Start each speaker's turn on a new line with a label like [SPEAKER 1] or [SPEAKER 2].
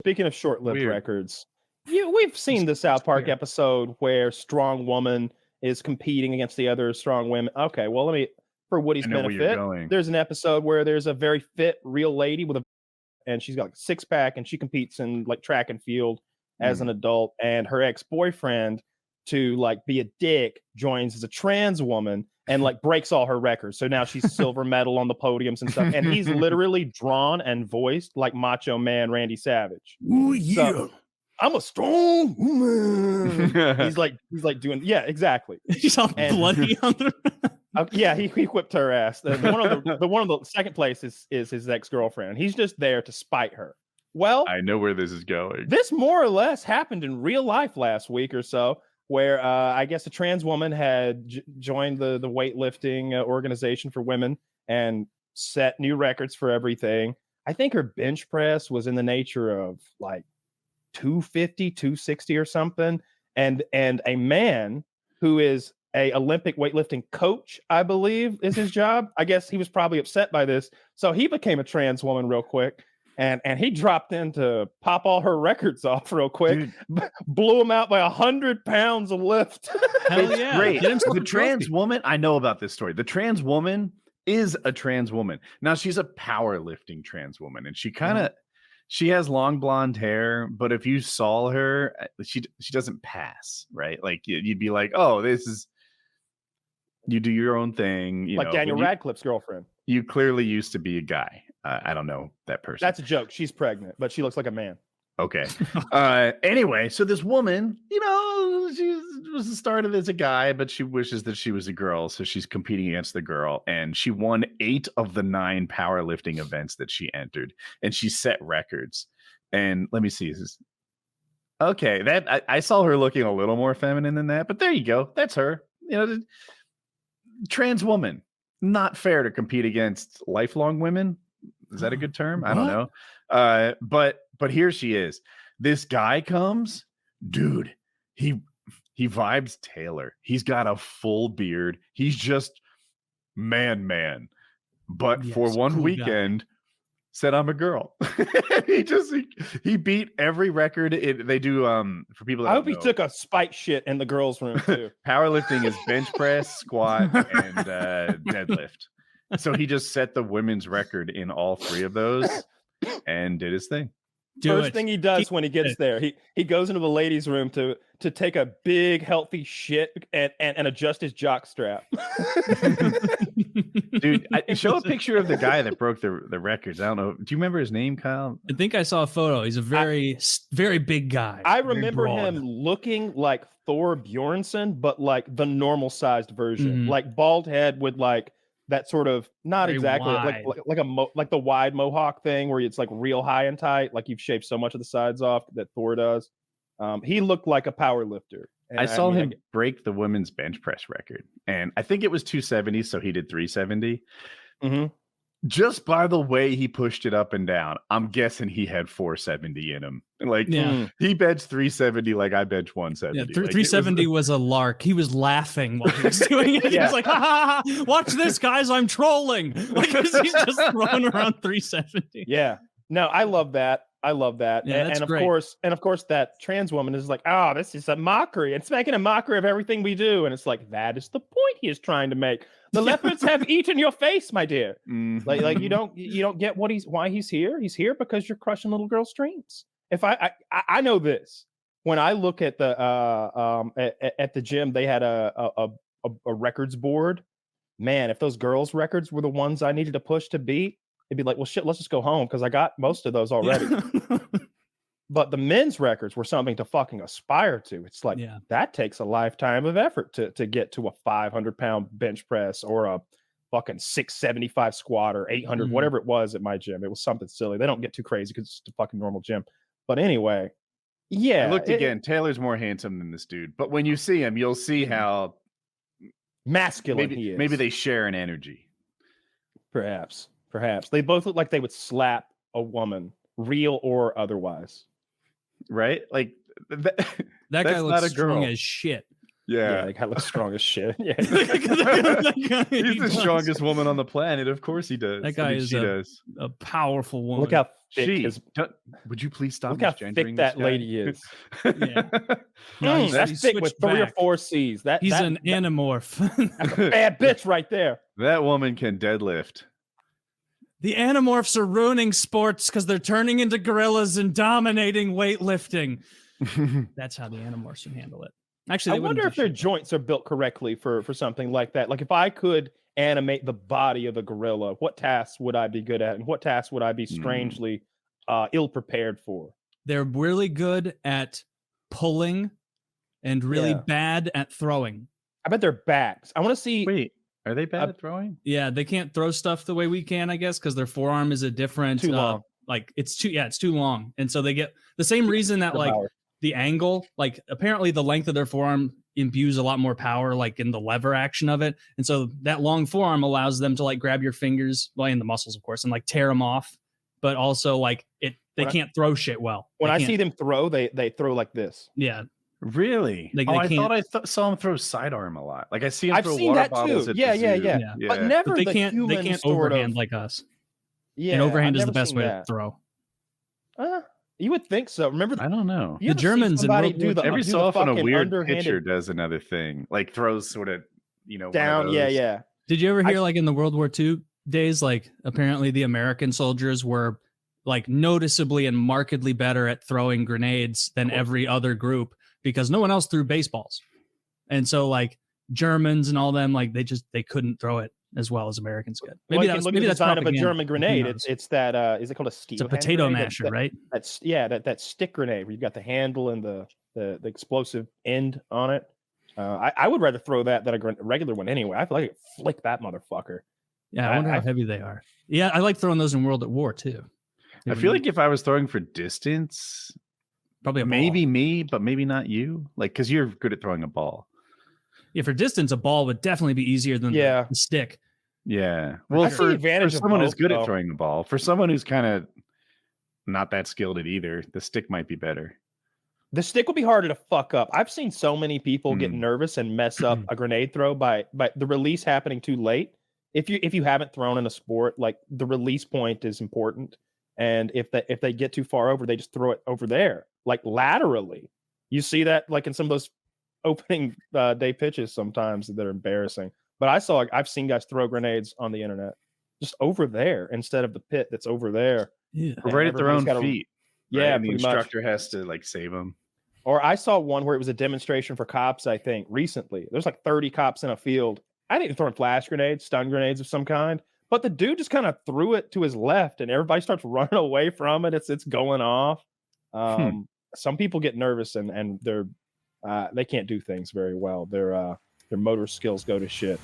[SPEAKER 1] Speaking of short-lived records, we've seen the South Park episode where strong woman is competing against the other strong women. Okay, well, for Woody's benefit, there's an episode where there's a very fit real lady and she's got like a six-pack, and she competes in like track and field as an adult, and her ex-boyfriend, to like be a dick, joins as a trans woman and like breaks all her records. So now she's silver medal on the podiums and stuff. And he's literally drawn and voiced like Macho Man Randy Savage.
[SPEAKER 2] Ooh, yeah.
[SPEAKER 1] So, I'm a strong woman. he's like doing, yeah, exactly.
[SPEAKER 2] He's all bloody on the.
[SPEAKER 1] Yeah, he whipped her ass. The one of the second place is his ex-girlfriend. He's just there to spite her. Well,
[SPEAKER 3] I know where this is going.
[SPEAKER 1] This more or less happened in real life last week or so, where I guess a trans woman had joined the weightlifting organization for women and set new records for everything. I think her bench press was in the nature of like 250, 260 or something. And a man who is a Olympic weightlifting coach, I believe, is his job. I guess he was probably upset by this. So he became a trans woman real quick. And he dropped in to pop all her records off real quick, blew him out by 100 pounds of lift.
[SPEAKER 3] Hell yeah. Great. The trans woman, I know about this story. The trans woman is a trans woman. Now she's a powerlifting trans woman, and she has long blonde hair, but if you saw her, she doesn't pass, right? Like you'd be like, oh, you do your own thing.
[SPEAKER 1] Like Daniel Radcliffe's girlfriend.
[SPEAKER 3] You clearly used to be a guy. I don't know that person.
[SPEAKER 1] That's a joke. She's pregnant, but she looks like a man.
[SPEAKER 3] Okay. Anyway, so this woman, she was started as a guy, but she wishes that she was a girl. So she's competing against the girl, and she won 8 of the 9 powerlifting events that she entered, and she set records. And let me see. Okay. I saw her looking a little more feminine than that, but there you go. That's her. Trans woman. Not fair to compete against lifelong women. Is that a good term? I don't know. But here she is. This guy comes, dude. He vibes Taylor. He's got a full beard. He's just man. But for one weekend, said I'm a girl. he beat every record. They do for people that
[SPEAKER 1] I hope he took a spike shit in the girls' room too.
[SPEAKER 3] Powerlifting is bench press, squat, and deadlift. So he just set the women's record in all 3 of those and did his thing.
[SPEAKER 1] First thing he does when he gets there, he goes into the ladies' room to take a big healthy shit and adjust his jock strap.
[SPEAKER 3] Dude, show a picture of the guy that broke the records. I don't know. Do you remember his name, Kyle?
[SPEAKER 2] I think I saw a photo. He's a very big guy.
[SPEAKER 1] I remember him looking like Thor Bjornsson, but like the normal sized version, like bald head with like that sort of not very exactly wide. like the wide mohawk thing where it's like real high and tight, like you've shaved so much of the sides off that Thor does. He looked like a power lifter.
[SPEAKER 3] I saw him break the women's bench press record, and I think it was 270, so he did 370. Just by the way he pushed it up and down, I'm guessing he had 470 in him. Like he benched 370 like I bench 170.
[SPEAKER 2] Yeah, 370 was a lark. He was laughing while he was doing it. He was like, ha, watch this, guys, I'm trolling. Like he's just throwing around 370.
[SPEAKER 1] Yeah. No, I love that. Yeah, and of course, that trans woman is like, oh, this is a mockery. It's making a mockery of everything we do. And it's like, that is the point he is trying to make. The leopards have eaten your face, my dear. Like you don't get why he's here. He's here because you're crushing little girls' dreams. If I know this, when I look at the at the gym, they had a records board. Man, if those girls' records were the ones I needed to push to beat, it'd be like, well, shit, let's just go home because I got most of those already. But the men's records were something to fucking aspire to. It's like, that takes a lifetime of effort to get to a 500-pound bench press or a fucking 675 squat or 800, whatever it was at my gym. It was something silly. They don't get too crazy because it's a fucking normal gym. But anyway, yeah.
[SPEAKER 3] I looked again. Taylor's more handsome than this dude. But when you see him, you'll see how
[SPEAKER 1] masculine he is.
[SPEAKER 3] Maybe they share an energy.
[SPEAKER 1] Perhaps. They both look like they would slap a woman, real or otherwise.
[SPEAKER 3] Right? Like
[SPEAKER 2] that guy looks strong as shit.
[SPEAKER 1] Yeah, that guy looks strong as shit. Yeah.
[SPEAKER 3] He's the strongest woman on the planet. Of course he does.
[SPEAKER 2] That guy is a powerful woman.
[SPEAKER 3] Would you please stop?
[SPEAKER 1] Look how thick that lady is.
[SPEAKER 2] Yeah.
[SPEAKER 1] That's thick with 3 or 4 C's.
[SPEAKER 2] He's an anamorph.
[SPEAKER 1] That's a bad bitch right there.
[SPEAKER 3] That woman can deadlift.
[SPEAKER 2] The anamorphs are ruining sports because they're turning into gorillas and dominating weightlifting. That's how the anamorphs can handle it. Actually,
[SPEAKER 1] I wonder if their joints are built correctly for something like that. Like if I could animate the body of a gorilla, what tasks would I be good at, and what tasks would I be strangely ill prepared for?
[SPEAKER 2] They're really good at pulling and really bad at throwing.
[SPEAKER 1] I bet their backs. I want to see.
[SPEAKER 3] Wait, are they bad at throwing?
[SPEAKER 2] Yeah, they can't throw stuff the way we can, I guess, because their forearm is a different.
[SPEAKER 1] Too long.
[SPEAKER 2] Like it's too long, and so they get the same reason that like the angle, like apparently the length of their forearm imbues a lot more power, like in the lever action of it, and so that long forearm allows them to like grab your fingers, well, in the muscles, of course, and like tear them off. But also like they can't throw shit well.
[SPEAKER 1] When I see them throw, they throw like this.
[SPEAKER 2] Yeah.
[SPEAKER 3] Really? I thought I saw him throw sidearm a lot. Like I see him throw water bottles at the zoo.
[SPEAKER 1] Yeah. But never
[SPEAKER 2] they can't overhand like us. Yeah, and overhand is the best way to throw.
[SPEAKER 1] You would think so. Remember,
[SPEAKER 3] I don't know.
[SPEAKER 2] The Germans
[SPEAKER 3] every so often a weird pitcher does another thing, like throws sort of
[SPEAKER 1] down. Yeah.
[SPEAKER 2] Did you ever hear like in the World War II days, like apparently the American soldiers were like noticeably and markedly better at throwing grenades than every other group because no one else threw baseballs, and so like Germans and all them, like they couldn't throw it as well as Americans could. Maybe that's the
[SPEAKER 1] sign of a German grenade. It's that is it called a steel?
[SPEAKER 2] It's a potato masher, right?
[SPEAKER 1] That stick grenade where you've got the handle and the explosive end on it. I would rather throw that than a regular one anyway. I feel like I could flick that motherfucker.
[SPEAKER 2] Yeah, I wonder how heavy they are. Yeah, I like throwing those in World at War too.
[SPEAKER 3] I feel like if I was throwing for distance,
[SPEAKER 2] probably
[SPEAKER 3] maybe me, but maybe not you. Like because you're good at throwing a ball.
[SPEAKER 2] Yeah, for distance, a ball would definitely be easier than the stick.
[SPEAKER 3] Yeah. Well, for someone who's good at throwing a ball, for someone who's kind of not that skilled at either, the stick might be better.
[SPEAKER 1] The stick will be harder to fuck up. I've seen so many people get nervous and mess up a grenade throw by the release happening too late. If you haven't thrown in a sport, like the release point is important. And if they get too far over, they just throw it over there, like laterally. You see that like in some of those opening day pitches sometimes that are embarrassing. But I've seen guys throw grenades on the internet just over there instead of the pit that's over there.
[SPEAKER 2] Yeah.
[SPEAKER 3] Right at their own feet.
[SPEAKER 1] Yeah,
[SPEAKER 3] and the instructor has to like save them.
[SPEAKER 1] Or I saw one where it was a demonstration for cops, I think, recently. There's like 30 cops in a field. I didn't throw flash grenades, stun grenades of some kind. But the dude just kind of threw it to his left and everybody starts running away from it. It's going off. Some people get nervous and they can't do things very well. Their motor skills go to shit.